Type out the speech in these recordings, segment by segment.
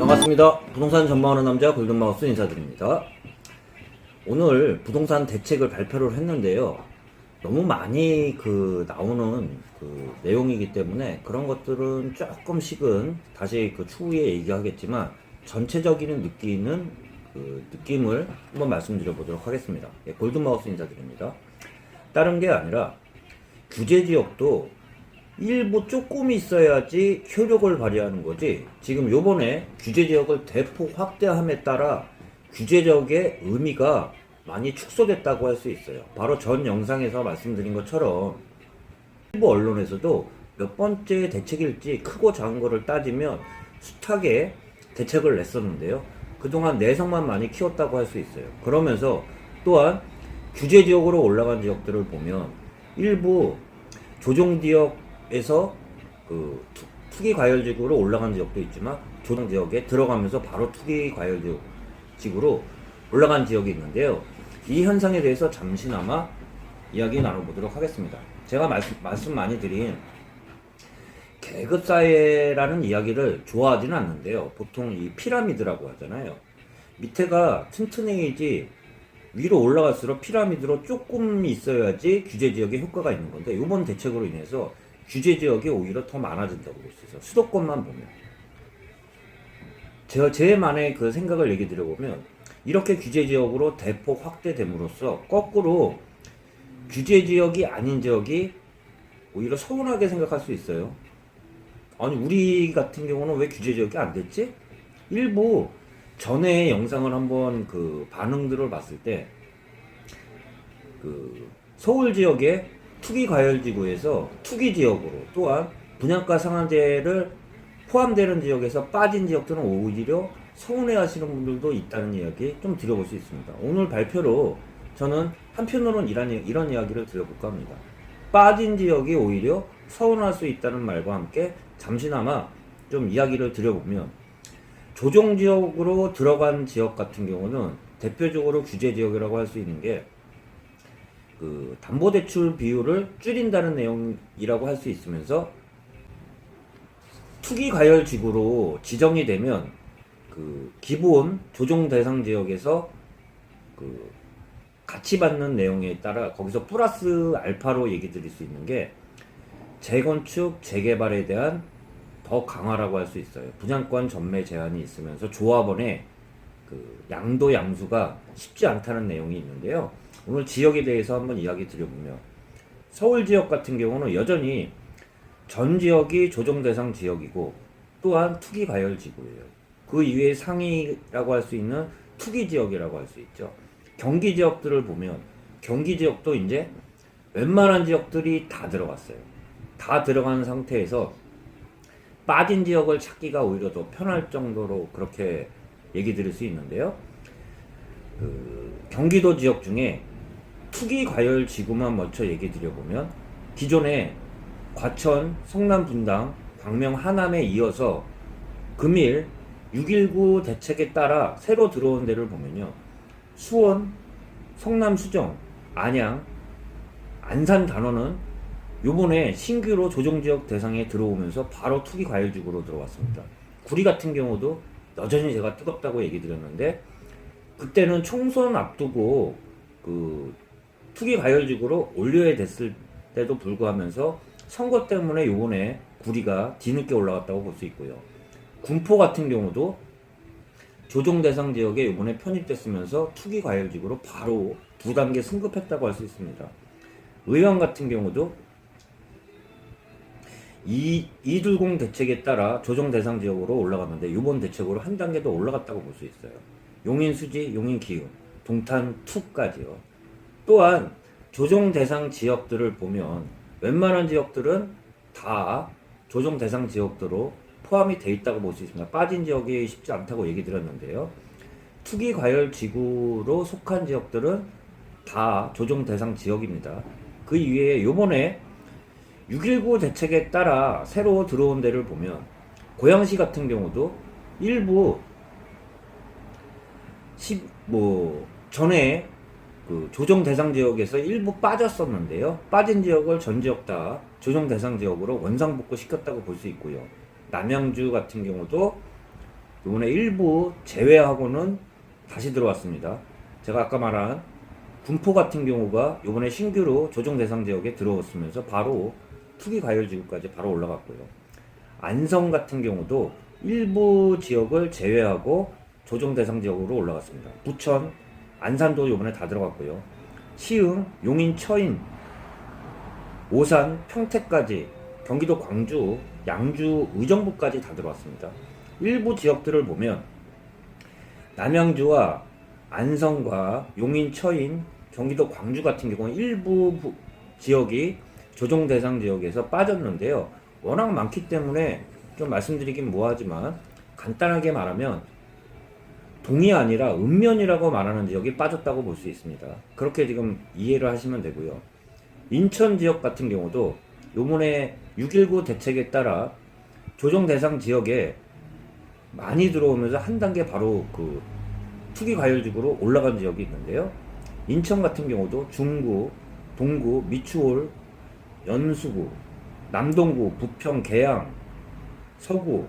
반갑습니다. 부동산 전망하는 남자 골든마우스 인사드립니다. 오늘 부동산 대책을 발표를 했는데요. 너무 많이 나오는 내용이기 때문에 그런 것들은 조금씩은 다시 추후에 얘기하겠지만 전체적인 느낌을 한번 말씀드려 보도록 하겠습니다. 예, 골든마우스 인사드립니다. 다른 게 아니라 규제지역도 일부 조금 있어야지 효력을 발휘하는 거지, 지금 요번에 규제지역을 대폭 확대함에 따라 규제지역의 의미가 많이 축소됐다고 할 수 있어요. 바로 전 영상에서 말씀드린 것처럼 일부 언론에서도 몇 번째 대책일지 크고 작은 거를 따지면 숱하게 대책을 냈었는데요. 그동안 내성만 많이 키웠다고 할 수 있어요. 그러면서 또한 규제지역으로 올라간 지역들을 보면 일부 조정지역에서 투기과열지구로 올라간 지역도 있지만 조정지역에 들어가면서 바로 투기과열지구로 올라간 지역이 있는데요. 이 현상에 대해서 잠시나마 이야기 나눠보도록 하겠습니다. 제가 말씀 많이 드린 계급사회라는 이야기를 좋아하지는 않는데요. 보통 이 피라미드라고 하잖아요. 밑에가 튼튼해야지 위로 올라갈수록 피라미드로 조금 있어야지 규제지역에 효과가 있는 건데, 이번 대책으로 인해서 규제지역이 오히려 더 많아진다고 볼 수 있어요. 수도권만 보면. 제만의 생각을 얘기 드려보면, 이렇게 규제지역으로 대폭 확대됨으로써 거꾸로 규제지역이 아닌 지역이 오히려 서운하게 생각할 수 있어요. 아니, 우리 같은 경우는 왜 규제지역이 안 됐지? 일부 전에 영상을 한번 반응들을 봤을 때 서울 지역의 투기과열지구에서 투기지역으로, 또한 분양가 상한제를 포함되는 지역에서 빠진 지역들은 오히려 서운해하시는 분들도 있다는 이야기 좀 드려볼 수 있습니다. 오늘 발표로 저는 한편으로는 이런 이야기를 드려볼까 합니다. 빠진 지역이 오히려 서운할 수 있다는 말과 함께 잠시나마 좀 이야기를 드려보면, 조정지역으로 들어간 지역 같은 경우는 대표적으로 규제지역이라고 할 수 있는 게 담보대출 비율을 줄인다는 내용이라고 할 수 있으면서, 투기과열지구로 지정이 되면 기본 조정 대상 지역에서 같이 받는 내용에 따라 거기서 플러스 알파로 얘기 드릴 수 있는 게 재건축, 재개발에 대한 더 강화라고 할 수 있어요. 분양권 전매 제한이 있으면서 조합원의 양도 양수가 쉽지 않다는 내용이 있는데요. 오늘 지역에 대해서 한번 이야기 드려보면, 서울 지역 같은 경우는 여전히 전 지역이 조정 대상 지역이고 또한 투기 과열 지구예요. 그 이외에 상위라고 할 수 있는 투기 지역이라고 할 수 있죠. 경기 지역들을 보면 경기 지역도 이제 웬만한 지역들이 다 들어갔어요. 다 들어간 상태에서 빠진 지역을 찾기가 오히려 더 편할 정도로 그렇게 얘기 드릴 수 있는데요. 경기도 지역 중에 투기 과열 지구만 먼저 얘기 드려보면, 기존에 과천, 성남, 분당, 광명, 하남에 이어서 금일 6.19 대책에 따라 새로 들어온 데를 보면요, 수원, 성남, 수정, 안양, 안산, 단원은 요번에 신규로 조정지역 대상에 들어오면서 바로 투기과열지구로 들어왔습니다. 구리 같은 경우도 여전히 제가 뜨겁다고 얘기 드렸는데, 그때는 총선 앞두고 투기과열지구로 올려야 됐을 때도 불구하면서 선거 때문에 요번에 구리가 뒤늦게 올라갔다고 볼 수 있고요. 군포 같은 경우도 조정 대상 지역에 요번에 편입됐으면서 투기과열지구로 바로 2단계 승급했다고 할 수 있습니다. 의왕 같은 경우도 이둘공 대책에 따라 조정 대상 지역으로 올라갔는데, 이번 대책으로 한 단계 더 올라갔다고 볼 수 있어요. 용인 수지, 용인 기흥, 동탄 2까지요. 또한 조정 대상 지역들을 보면 웬만한 지역들은 다 조정 대상 지역도로 포함이 돼 있다고 볼 수 있습니다. 빠진 지역이 쉽지 않다고 얘기 드렸는데요. 투기 과열 지구로 속한 지역들은 다 조정 대상 지역입니다. 그 이외에 요번에 6.19 대책에 따라 새로 들어온 데를 보면, 고양시 같은 경우도 일부 전에 조정 대상 지역에서 일부 빠졌었는데요. 빠진 지역을 전 지역 다 조정 대상 지역으로 원상복구 시켰다고 볼 수 있고요. 남양주 같은 경우도 이번에 일부 제외하고는 다시 들어왔습니다. 제가 아까 말한 군포 같은 경우가 이번에 신규로 조정 대상 지역에 들어왔으면서 바로 투기 과열 지구까지 바로 올라갔고요. 안성 같은 경우도 일부 지역을 제외하고 조정 대상 지역으로 올라갔습니다. 부천, 안산도 이번에 다 들어갔고요. 시흥, 용인, 처인, 오산, 평택까지, 경기도 광주, 양주, 의정부까지 다 들어왔습니다. 일부 지역들을 보면 남양주와 안성과 용인, 처인, 경기도 광주 같은 경우는 일부 지역이 조정 대상 지역에서 빠졌는데요. 워낙 많기 때문에 좀 말씀드리긴 뭐하지만 간단하게 말하면 동이 아니라 읍면이라고 말하는 지역이 빠졌다고 볼 수 있습니다. 그렇게 지금 이해를 하시면 되고요. 인천 지역 같은 경우도 요번에 6.19 대책에 따라 조정 대상 지역에 많이 들어오면서 한 단계 바로 그 투기 과열지구로 올라간 지역이 있는데요. 인천 같은 경우도 중구, 동구, 미추홀, 연수구, 남동구, 부평, 계양, 서구,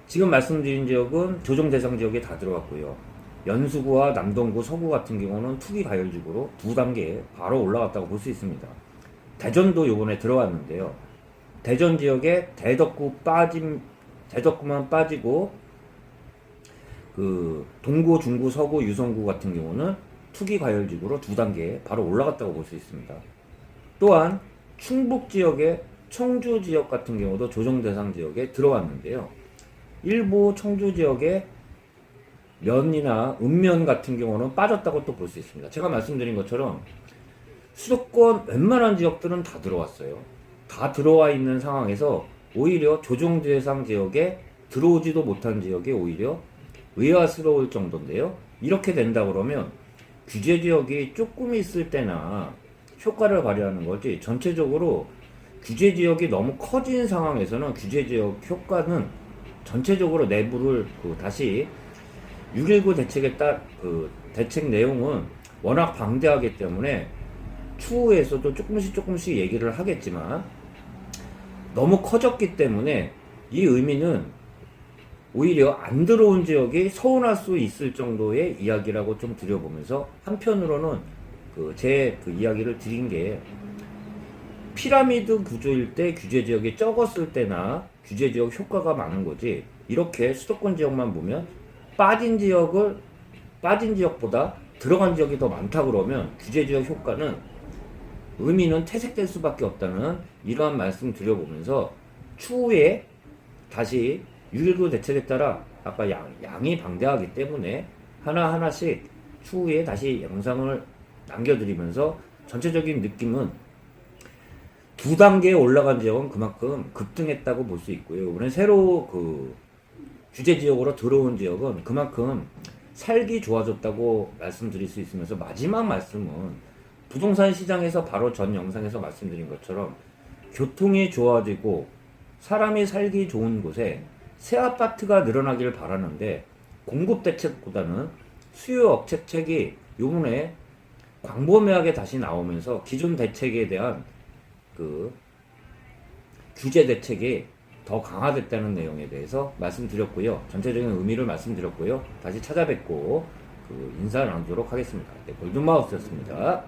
지금 말씀드린 지역은 조정 대상 지역에 다 들어갔고요. 연수구와 남동구, 서구 같은 경우는 투기 과열지구로 두 단계 바로 올라갔다고 볼 수 있습니다. 대전도 요번에 들어왔는데요. 대전 지역에 대덕구만 빠지고 그 동구, 중구, 서구, 유성구 같은 경우는 투기 과열지구로 두 단계 바로 올라갔다고 볼 수 있습니다. 또한 충북 지역의 청주 지역 같은 경우도 조정 대상 지역에 들어왔는데요. 일부 청주 지역의 면이나 읍면 같은 경우는 빠졌다고 또 볼 수 있습니다. 제가 말씀드린 것처럼 수도권 웬만한 지역들은 다 들어왔어요. 다 들어와 있는 상황에서 오히려 조정 대상 지역에 들어오지도 못한 지역이 오히려 의아스러울 정도인데요. 이렇게 된다 그러면 규제 지역이 조금 있을 때나 효과를 발휘하는 거지, 전체적으로 규제 지역이 너무 커진 상황에서는 규제 지역 효과는 전체적으로 내부를 다시 6.19 대책에 그 대책 내용은 워낙 방대하기 때문에 추후에서도 조금씩 얘기를 하겠지만 너무 커졌기 때문에 이 의미는 오히려 안 들어온 지역이 서운할 수 있을 정도의 이야기라고 좀 드려보면서, 한편으로는 제 이야기를 드린 게 피라미드 구조일 때 규제 지역이 적었을 때나 규제 지역 효과가 많은 거지, 이렇게 수도권 지역만 보면 빠진 지역보다 들어간 지역이 더 많다 그러면 규제 지역 효과는 의미는 퇴색될 수밖에 없다는 이러한 말씀 드려보면서, 추후에 다시 6.19 대책에 따라 아까 양이 방대하기 때문에 하나하나씩 추후에 다시 영상을 남겨드리면서 전체적인 느낌은 두 단계에 올라간 지역은 그만큼 급등했다고 볼 수 있고요. 이번에 새로 규제 지역으로 들어온 지역은 그만큼 살기 좋아졌다고 말씀드릴 수 있으면서, 마지막 말씀은 부동산 시장에서 바로 전 영상에서 말씀드린 것처럼 교통이 좋아지고 사람이 살기 좋은 곳에 새 아파트가 늘어나길 바라는데, 공급 대책보다는 수요 억제책이 요번에 광범위하게 다시 나오면서 기존 대책에 대한 규제 대책이 더 강화됐다는 내용에 대해서 말씀드렸고요. 전체적인 의미를 말씀드렸고요. 다시 찾아뵙고 인사 나누도록 하겠습니다. 네, 골든마우스였습니다.